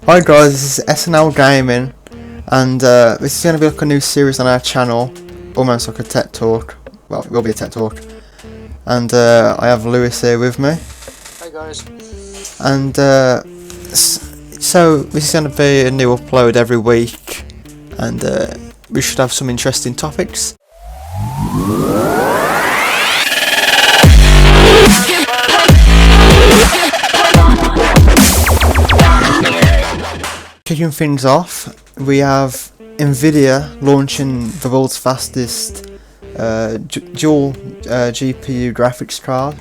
Hi guys, this is SNL Gaming, and this is going to be like a new series on our channel, almost like a tech talk. Well, it will be a tech talk. And I have Lewis here with me. Hi guys. And so this is going to be a new upload every week, and we should have some interesting topics. Kicking things off, we have Nvidia launching the world's fastest dual GPU graphics card.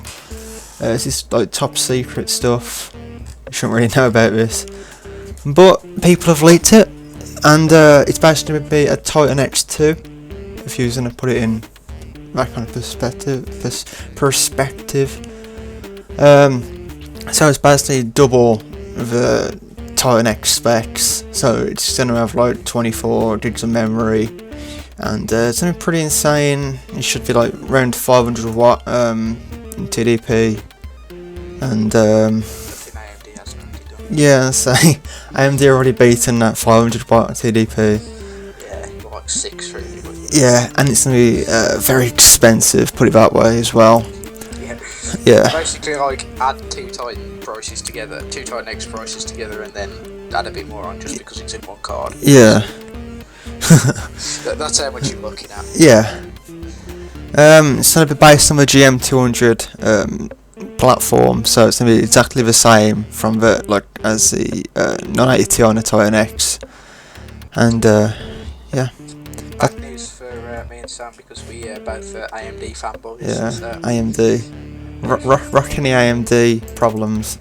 This is like top secret stuff. You shouldn't really know about this, but people have leaked it, and it's basically going to be a Titan X2. If you're going to put it in that kind of perspective. So it's basically double the Titan X specs, so it's going to have like 24 gigs of memory, and it's going to be pretty insane. It should be like around 500 watt in TDP, and yeah, so AMD already beaten that 500 watt TDP. Yeah, like 6 really. Yeah, and it's going to be very expensive, put it that way as well. Yeah. Basically, like add two Titan prices together, two Titan X prices together, and then add a bit more on just because it's in one card. Yeah. That's how much you're looking at. Yeah. It's going to be based on the GM200 platform, so it's going to be exactly the same from the as the 980 Ti on the Titan X, and yeah. Bad news for me and Sam because we both AMD fanboys. Yeah, so. AMD. Rocking the AMD problems.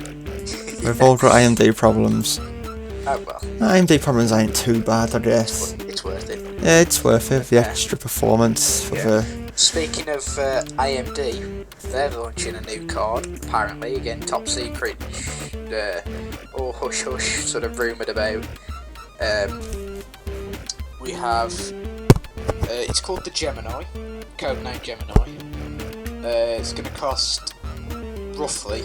We've all got AMD problems. Oh well. AMD problems ain't too bad, I guess. It's worth it. Yeah, it's worth it. The extra performance for the. Speaking of AMD, they're launching a new card. Apparently, again, top secret. All hush hush, sort of rumoured about. We have. It's called the Gemini. Codename Gemini. It's going to cost roughly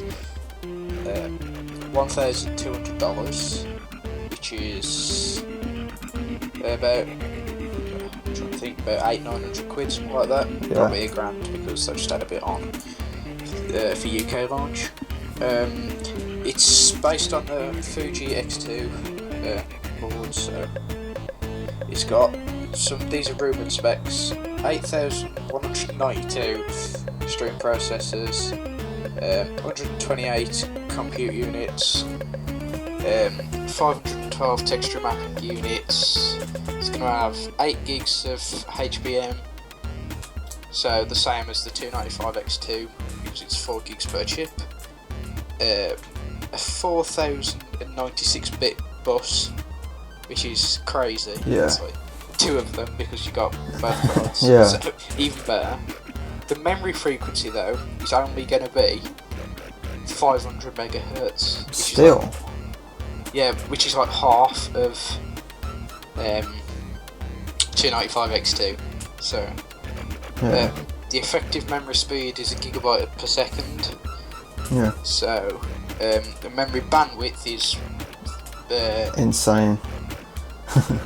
$1,200, which is about, I'm trying to think, about 800-900 quid, something like that. Yeah. Probably £1,000 because I just had a bit on for UK launch. It's based on the Fuji X2 board, so it's got these are rumoured specs: 8,192 stream processors, 128 compute units, 512 texture mapping units. It's going to have 8 gigs of HBM, so the same as the 295 X2 because it's 4 gigs per chip. A 4096-bit bus, which is crazy. Yeah. It's like 2 of them because you got both cards. Yeah. So even better. The memory frequency though is only going to be 500 megahertz. Still. Which is like half of 295 X2. So Yeah. the effective memory speed is a gigabyte per second. Yeah. So the memory bandwidth is Insane.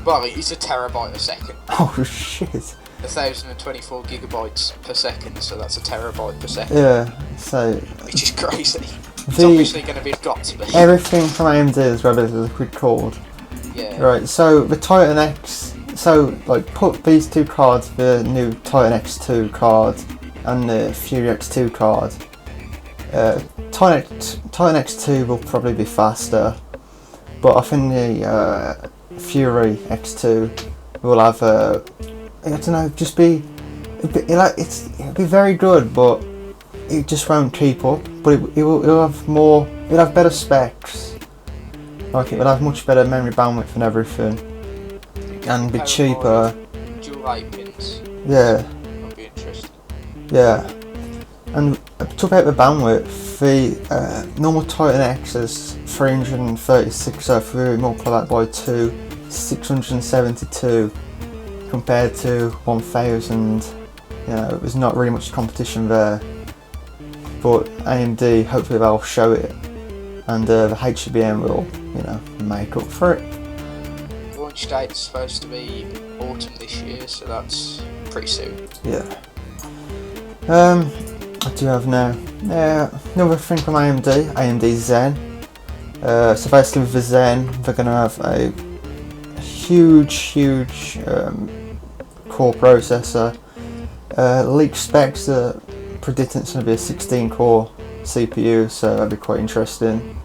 well, it's a terabyte a second. Oh shit. 1,024 gigabytes per second, so that's a terabyte per second. Yeah. So. Which is crazy. It's obviously going to be got to be. Everything from AMD is rather liquid cooled. Yeah. Right. So the Titan X. So put these two cards, the new Titan X2 card and the Fury X2 card. Titan X2 will probably be faster, but I think the Fury X2 will have I don't know, just be it'll be very good, but it just won't keep up. But it'll have more, it'll have better specs. Like it will have much better memory bandwidth and everything, and be cheaper. Dual 8 pins. Yeah. That'll be interesting. Yeah. And talk about the bandwidth. The normal Titan X is 336, so if we multiply that by 2, 672 compared to 1000. You know, there's not really much competition there. But AMD, hopefully they'll show it and the HBM will, make up for it. Launch date's supposed to be autumn this year, so that's pretty soon. Yeah. What do you have now? Another thing from AMD Zen. So basically with the Zen, they're going to have a huge core processor. Leaked specs are predicting it's going to be a 16 core CPU, so that'd be quite interesting.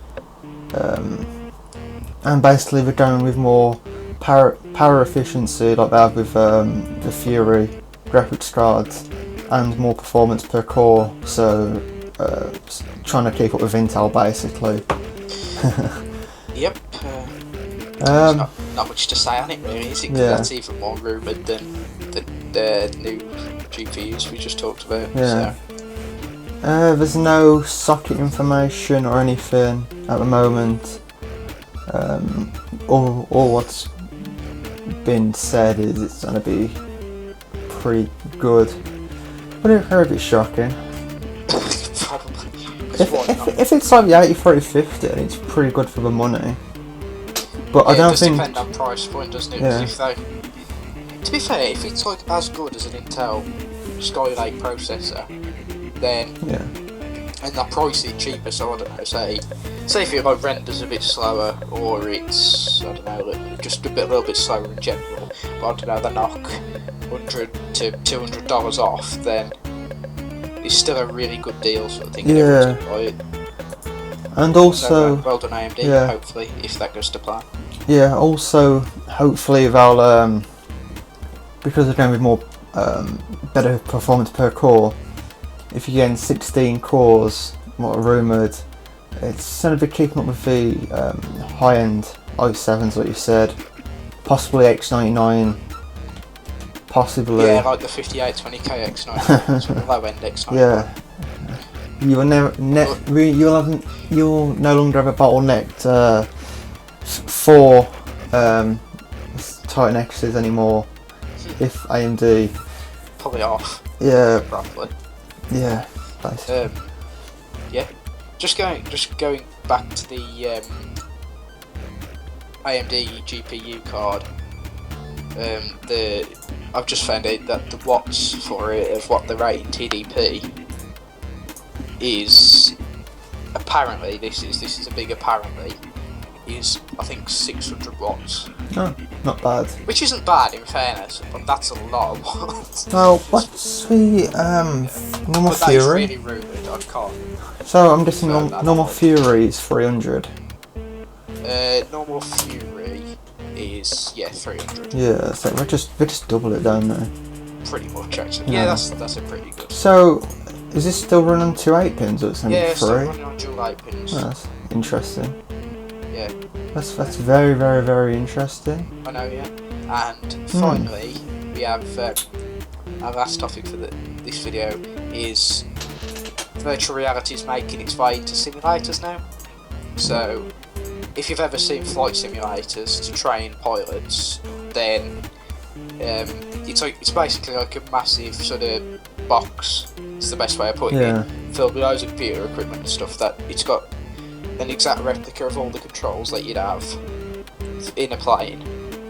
And basically they're going with more power efficiency like they have with the Fury graphics cards, and more performance per core, so trying to keep up with Intel basically. Yep. There's not much to say on it really, is it? 'Cause that's even more rumoured than the new GPUs we just talked about. Yeah. So. There's no socket information or anything at the moment. All what's been said is it's going to be pretty good, but it's a bit shocking. Probably. If it's like the 8350, it's pretty good for the money. But I don't think. It does depend on price point, doesn't it? Yeah. To be fair, if it's like as good as an Intel Skylake processor, then and they price it cheaper. So I don't know. Say if it like renders a bit slower, or it's just a little bit slower in general. But I don't know, they knock $100 to $200 off, then it's still a really good deal, sort of thing. Yeah. Buy it. And also, well done AMD. Hopefully, if that goes to plan. Yeah. Also, hopefully they'll because they're going with more better performance per core. If you're getting 16 cores, what are rumoured, it's going to be keeping up with the high-end i7s, like you said. Possibly X99. Possibly. Yeah, like the 5820K X99, sort of low-end X99. Yeah. You will you'll no longer have a bottlenecked for Titan X's anymore. If AMD. Probably off. Yeah. Roughly. Yeah. Basically. Just going back to the AMD GPU card. I've just found out that the watts for it of what they're rating TDP is apparently this is a big apparently is I think 600 watts. Oh, not bad. Which isn't bad in fairness, but that's a lot of watts. Well, what's the normal but that Fury? is really rumoured. I can't. So I'm guessing normal Fury is 300. Normal Fury is 300. Yeah, so we just double it down there. Pretty much actually. Yeah. Yeah, that's a pretty good. So is this still running 2 8-pins or something? Yeah, still running on dual 8-pins. Oh, that's interesting. Yeah. That's very, very, very interesting. I know, yeah. And finally, we have our last topic for this video is virtual reality is making its way into simulators now. So, if you've ever seen flight simulators to train pilots, then it's basically like a massive sort of box. It's the best way of putting it. Filled with loads of computer equipment and stuff. That it's got an exact replica of all the controls that you'd have in a plane,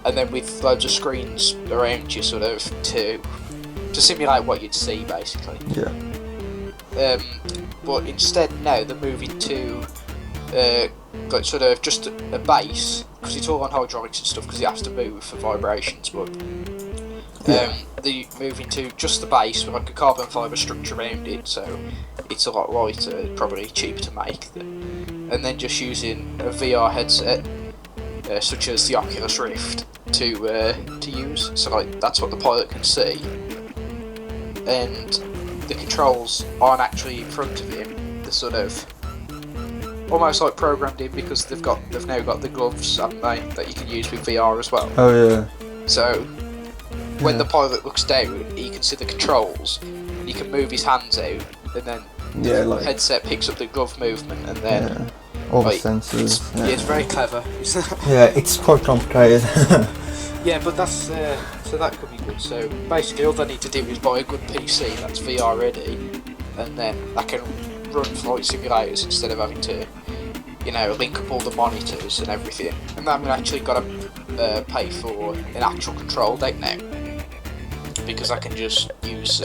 and then with loads of screens around you, sort of to simulate what you'd see, basically. Yeah. But instead now they're moving to like sort of just a base, because it's all on hydraulics and stuff, because it has to move for vibrations. But they're moving to just the base with like a carbon fibre structure around it, so it's a lot lighter, probably cheaper to make. And then just using a VR headset, such as the Oculus Rift, to use. So like that's what the pilot can see, and the controls aren't actually in front of him. They're sort of almost like programmed in, because they've now got the gloves, haven't they, that you can use with VR as well. Oh yeah. So when the pilot looks down, he can see the controls. He can move his hands out, and then the headset picks up the glove movement, and then all the sensors. It's very clever. Yeah, it's quite complicated. Yeah, but that's so that could be good. So basically, all they need to do is buy a good PC that's VR ready, and then that can run flight simulators instead of having to link up all the monitors and everything. And then I've actually got to pay for an actual control deck now, because I can just use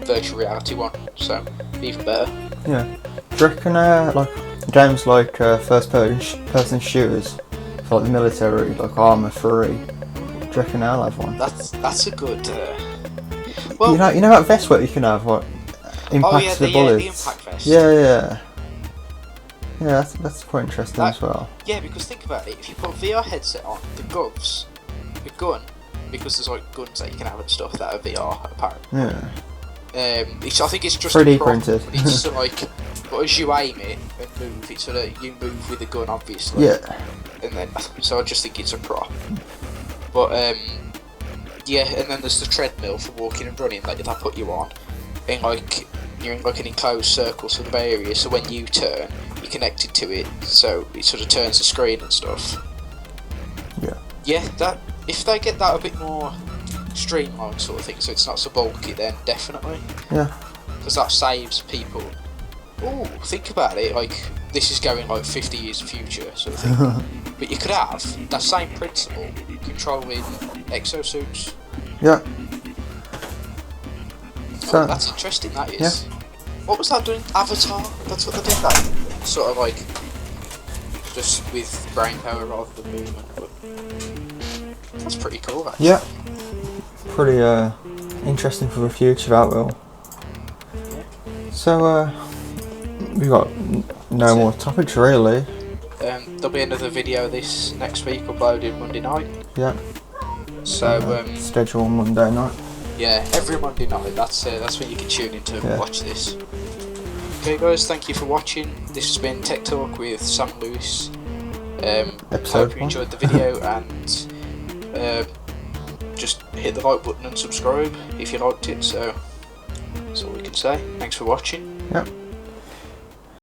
virtual reality one, so even better. Yeah. Do you reckon like games like first person shooters for like the military, like Arma 3? Do you reckon they'll have one? That's a good. Well, you know that vest what you can have, what impacts the bullets. The impact vest. Yeah. Yeah, that's quite interesting as well. Yeah, because think about it. If you put a VR headset on, the gun, because there's like guns that you can have and stuff that are VR apparently. Yeah. I think it's just 3D printed. It's sort of like, but as you aim it and move, it's sort of you move with the gun, obviously. Yeah. And then, so I just think it's a prop. But yeah, and then there's the treadmill for walking and running that they put you on, and like you're in like an enclosed circle sort of area. So when you turn, you're connected to it, so it sort of turns the screen and stuff. Yeah. Yeah, that if they get that a bit more streamlined sort of thing, so it's not so bulky, then definitely. Yeah. Because that saves people. Oh, think about it, like this is going like 50 years future sort of thing. But you could have that same principle controlling exosuits. Yeah. So that's interesting, that is. Yeah. What was that doing? Avatar? That's what they did, that? Sort of like just with brain power rather than movement. But that's pretty cool, actually. Yeah. Pretty interesting for the future, that will. So we got no more topics really. There'll be another video this next week uploaded Monday night. Yeah. So schedule on Monday night. Yeah, every Monday night. That's when you can tune in to watch this. Okay, guys, thank you for watching. This has been Tech Talk with Sam Lewis. Hope you enjoyed the video and just hit the like button and subscribe if you liked it. So that's all we can say. Thanks for watching. Yep.